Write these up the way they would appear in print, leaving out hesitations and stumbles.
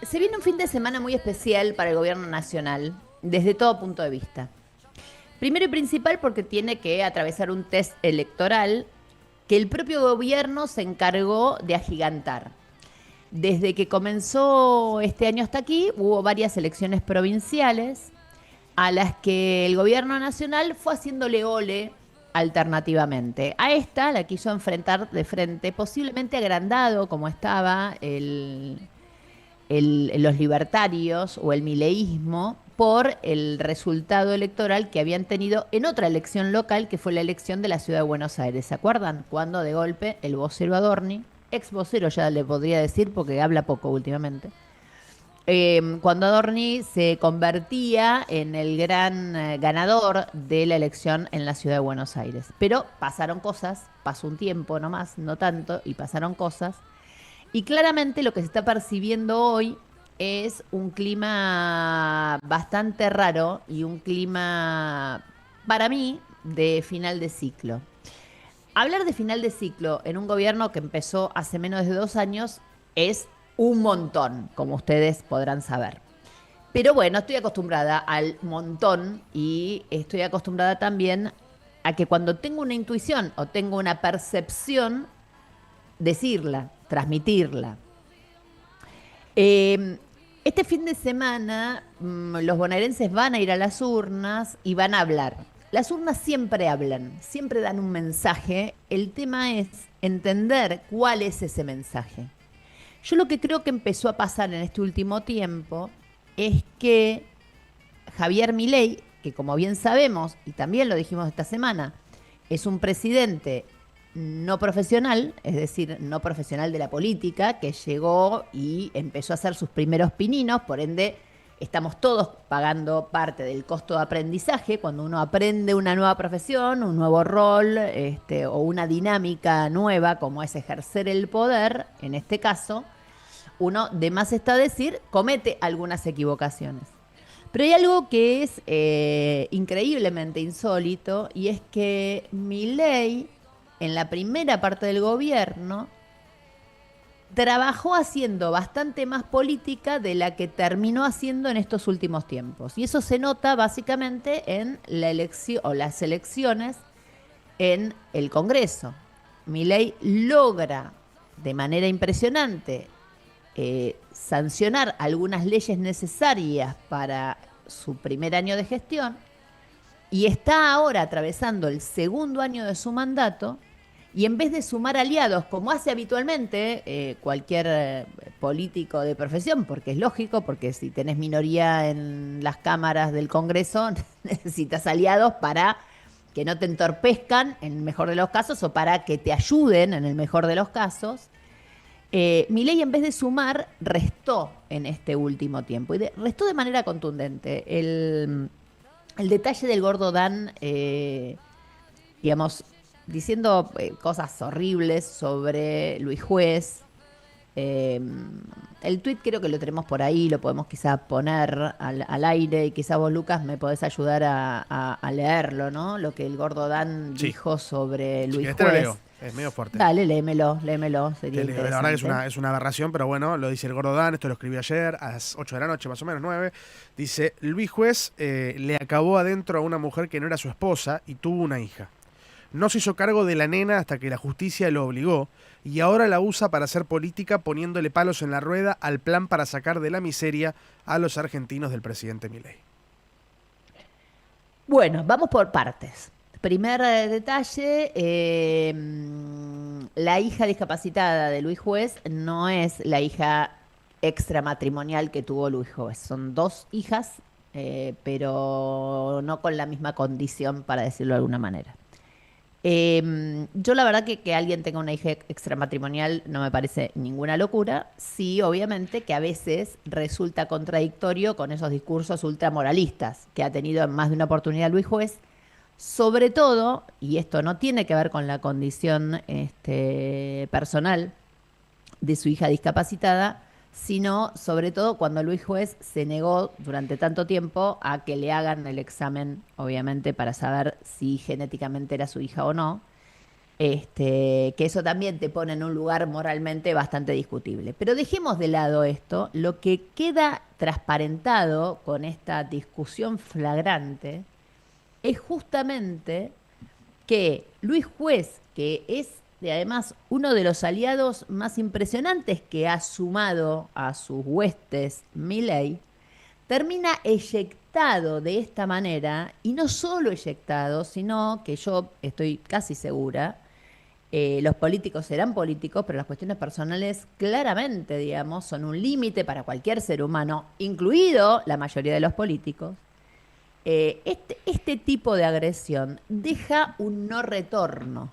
Se viene un fin de semana muy especial para el gobierno nacional, desde todo punto de vista. Primero y principal porque tiene que atravesar un test electoral que el propio gobierno se encargó de agigantar. Desde que comenzó este año hasta aquí, hubo varias elecciones provinciales a las que el gobierno nacional fue haciéndole ole alternativamente. A esta la quiso enfrentar de frente, posiblemente agrandado como estaba los libertarios o el mileísmo por el resultado electoral que habían tenido en otra elección local, que fue la elección de la ciudad de Buenos Aires. ¿Se acuerdan? Cuando de golpe el vocero Adorni, ex vocero ya le podría decir porque habla poco últimamente, cuando Adorni se convertía en el gran ganador de la elección en la ciudad de Buenos Aires. Pero pasaron cosas, pasó un tiempo nomás, no tanto, y pasaron cosas y claramente lo que se está percibiendo hoy es un clima bastante raro y un clima, para mí, de final de ciclo. Hablar de final de ciclo en un gobierno que empezó hace menos de 2 años es un montón, como ustedes podrán saber. Pero bueno, estoy acostumbrada al montón y estoy acostumbrada también a que cuando tengo una intuición o tengo una percepción, decirla, transmitirla. Eh, este fin de semana los bonaerenses van a ir a las urnas y van a hablar. Las urnas siempre hablan, siempre dan un mensaje. El tema es entender cuál es ese mensaje. Yo lo que creo que empezó a pasar en este último tiempo es que Javier Milei, que como bien sabemos, y también lo dijimos esta semana, es un presidente no profesional, es decir, no profesional de la política, que llegó y empezó a hacer sus primeros pininos, por ende estamos todos pagando parte del costo de aprendizaje cuando uno aprende una nueva profesión, un nuevo rol, o una dinámica nueva como es ejercer el poder, en este caso, uno de más está decir, comete algunas equivocaciones. Pero hay algo que es increíblemente insólito y es que Milei, en la primera parte del gobierno, trabajó haciendo bastante más política de la que terminó haciendo en estos últimos tiempos. Y eso se nota básicamente en la elección o las elecciones en el Congreso. Milei logra de manera impresionante sancionar algunas leyes necesarias para su primer año de gestión y está ahora atravesando el segundo año de su mandato y en vez de sumar aliados, como hace habitualmente cualquier político de profesión, porque es lógico, porque si tenés minoría en las cámaras del Congreso, necesitas aliados para que no te entorpezcan en el mejor de los casos o para que te ayuden en el mejor de los casos. Milei, en vez de sumar, restó en este último tiempo. Y restó de manera contundente. El detalle del gordo Dan, digamos, diciendo cosas horribles sobre Luis Juez. eh, el tuit creo que lo tenemos por ahí, lo podemos quizá poner al aire y quizá vos, Lucas, me podés ayudar a leerlo, ¿no? Lo que el gordo Dan Sí, dijo sobre si Luis querés te lo leo. Juez. Es medio fuerte. Dale, léemelo, sería Te leo. La verdad que interesante. es una aberración, pero bueno, lo dice el Gordo Dan, esto lo escribí ayer a las 8 de la noche, más o menos 9. Dice, Luis Juez le acabó adentro a una mujer que no era su esposa y tuvo una hija. No se hizo cargo de la nena hasta que la justicia lo obligó y ahora la usa para hacer política poniéndole palos en la rueda al plan para sacar de la miseria a los argentinos del presidente Milei. Bueno, vamos por partes. Primer detalle, la hija discapacitada de Luis Juez no es la hija extramatrimonial que tuvo Luis Juez. Son dos hijas, pero no con la misma condición, para decirlo de alguna manera. Yo la verdad que alguien tenga una hija extramatrimonial no me parece ninguna locura. Sí, obviamente que a veces resulta contradictorio con esos discursos ultramoralistas que ha tenido en más de una oportunidad Luis Juez, sobre todo, y esto no tiene que ver con la condición personal de su hija discapacitada, sino sobre todo cuando Luis Juez se negó durante tanto tiempo a que le hagan el examen, obviamente, para saber si genéticamente era su hija o no. Que eso también te pone en un lugar moralmente bastante discutible. Pero dejemos de lado esto. Lo que queda transparentado con esta discusión flagrante es justamente que Luis Juez, que es además uno de los aliados más impresionantes que ha sumado a sus huestes Milei, termina eyectado de esta manera, y no solo eyectado, sino que yo estoy casi segura, los políticos serán políticos, pero las cuestiones personales claramente, digamos, son un límite para cualquier ser humano, incluido la mayoría de los políticos. Este tipo de agresión deja un no retorno.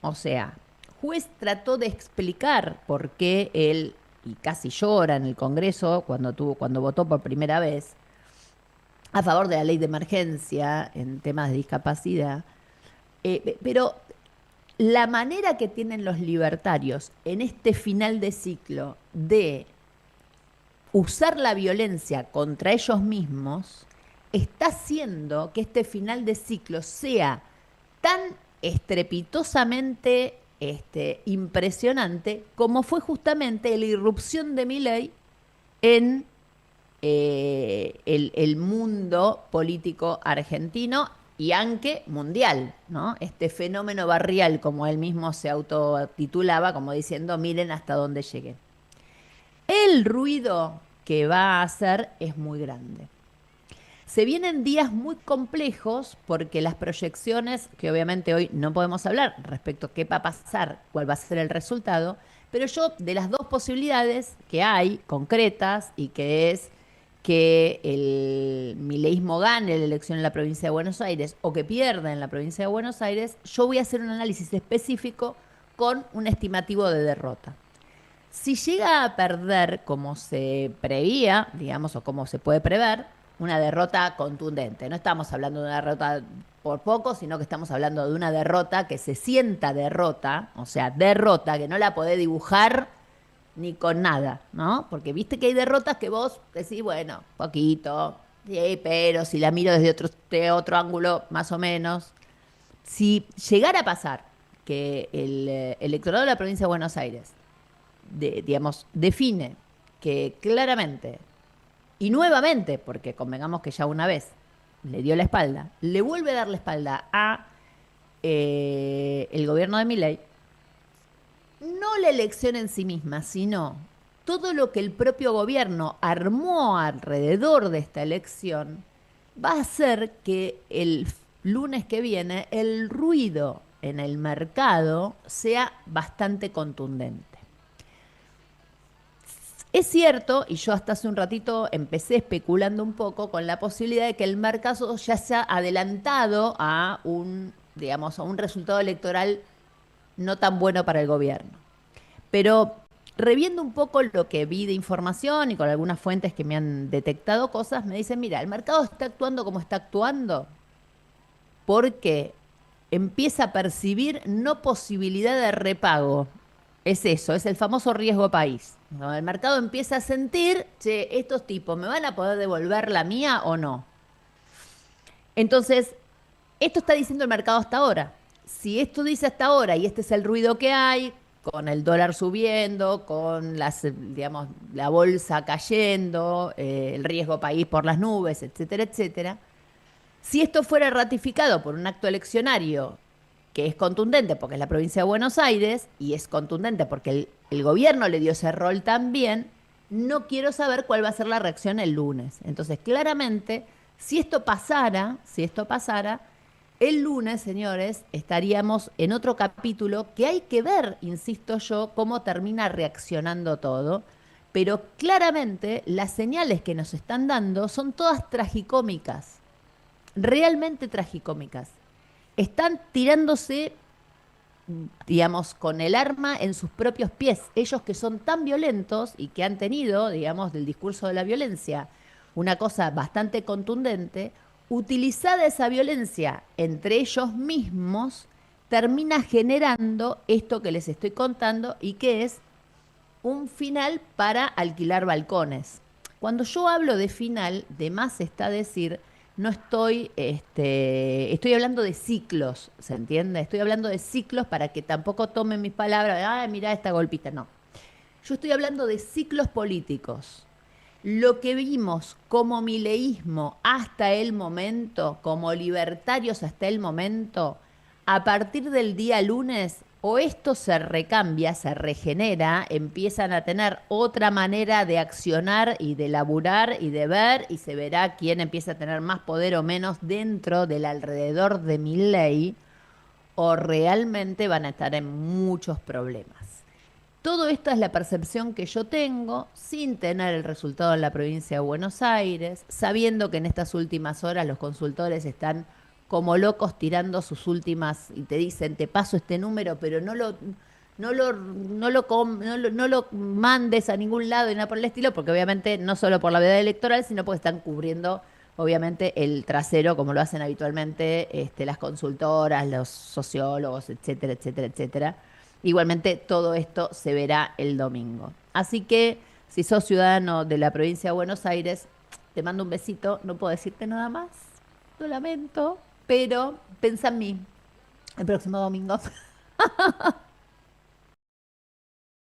O sea, Juez trató de explicar por qué él, y casi llora en el Congreso cuando votó por primera vez a favor de la ley de emergencia en temas de discapacidad, pero la manera que tienen los libertarios en este final de ciclo de usar la violencia contra ellos mismos está haciendo que este final de ciclo sea tan estrepitosamente impresionante como fue justamente la irrupción de Milei en el mundo político argentino y aunque mundial, ¿no? Este fenómeno barrial, como él mismo se autotitulaba, como diciendo, miren hasta dónde llegué. El ruido que va a hacer es muy grande. Se vienen días muy complejos porque las proyecciones, que obviamente hoy no podemos hablar respecto a qué va a pasar, cuál va a ser el resultado, pero yo de las dos posibilidades que hay concretas y que es que el mileísmo gane la elección en la provincia de Buenos Aires o que pierda en la provincia de Buenos Aires, yo voy a hacer un análisis específico con un estimativo de derrota. Si llega a perder como se preveía, digamos, o como se puede prever, una derrota contundente. No estamos hablando de una derrota por poco, sino que estamos hablando de una derrota que se sienta derrota, o sea, derrota que no la podés dibujar ni con nada, ¿no? Porque viste que hay derrotas que vos decís, bueno, poquito, sí, pero si la miro de otro ángulo, más o menos. Si llegara a pasar que el electorado de la provincia de Buenos Aires, digamos, define que claramente y nuevamente, porque convengamos que ya una vez le dio la espalda, le vuelve a dar la espalda a el gobierno de Milei, no la elección en sí misma, sino todo lo que el propio gobierno armó alrededor de esta elección, va a hacer que el lunes que viene el ruido en el mercado sea bastante contundente. Es cierto, y yo hasta hace un ratito empecé especulando un poco con la posibilidad de que el mercado ya se ha adelantado a digamos, a un resultado electoral no tan bueno para el gobierno. Pero reviendo un poco lo que vi de información y con algunas fuentes que me han detectado cosas, me dicen, mira, el mercado está actuando como está actuando porque empieza a percibir no posibilidad de repago. Es eso, es el famoso riesgo país. Cuando el mercado empieza a sentir, che, estos tipos, ¿me van a poder devolver la mía o no? Entonces, esto está diciendo el mercado hasta ahora. Si esto dice hasta ahora y este es el ruido que hay, con el dólar subiendo, con digamos, la bolsa cayendo, el riesgo país por las nubes, etcétera, etcétera, si esto fuera ratificado por un acto eleccionario que es contundente porque es la provincia de Buenos Aires y es contundente porque el gobierno le dio ese rol también, no quiero saber cuál va a ser la reacción el lunes. Entonces, claramente, si esto pasara, el lunes, señores, estaríamos en otro capítulo que hay que ver, insisto yo, cómo termina reaccionando todo. Pero claramente las señales que nos están dando son todas tragicómicas, realmente tragicómicas. Están tirándose, digamos, con el arma en sus propios pies. Ellos que son tan violentos y que han tenido, digamos, del discurso de la violencia, una cosa bastante contundente, utilizada esa violencia entre ellos mismos, termina generando esto que les estoy contando y que es un final para alquilar balcones. Cuando yo hablo de final, de más está decir, no estoy, estoy hablando de ciclos, ¿se entiende? Estoy hablando de ciclos para que tampoco tomen mis palabras, ah, mirá esta golpista, no. Yo estoy hablando de ciclos políticos. Lo que vimos como mileísmo hasta el momento, como libertarios hasta el momento, a partir del día lunes, o esto se recambia, se regenera, empiezan a tener otra manera de accionar y de laburar y de ver, y se verá quién empieza a tener más poder o menos dentro del alrededor de Milei, o realmente van a estar en muchos problemas. Todo esto es la percepción que yo tengo sin tener el resultado en la provincia de Buenos Aires, sabiendo que en estas últimas horas los consultores están como locos tirando sus últimas y te dicen, te paso este número, pero no lo mandes a ningún lado y nada por el estilo, porque obviamente no solo por la veda electoral, sino porque están cubriendo obviamente el trasero, como lo hacen habitualmente las consultoras, los sociólogos, etcétera, etcétera, etcétera. Igualmente todo esto se verá el domingo. Así que si sos ciudadano de la provincia de Buenos Aires, te mando un besito, no puedo decirte nada más, lo lamento, pero pensá en mí el próximo domingo.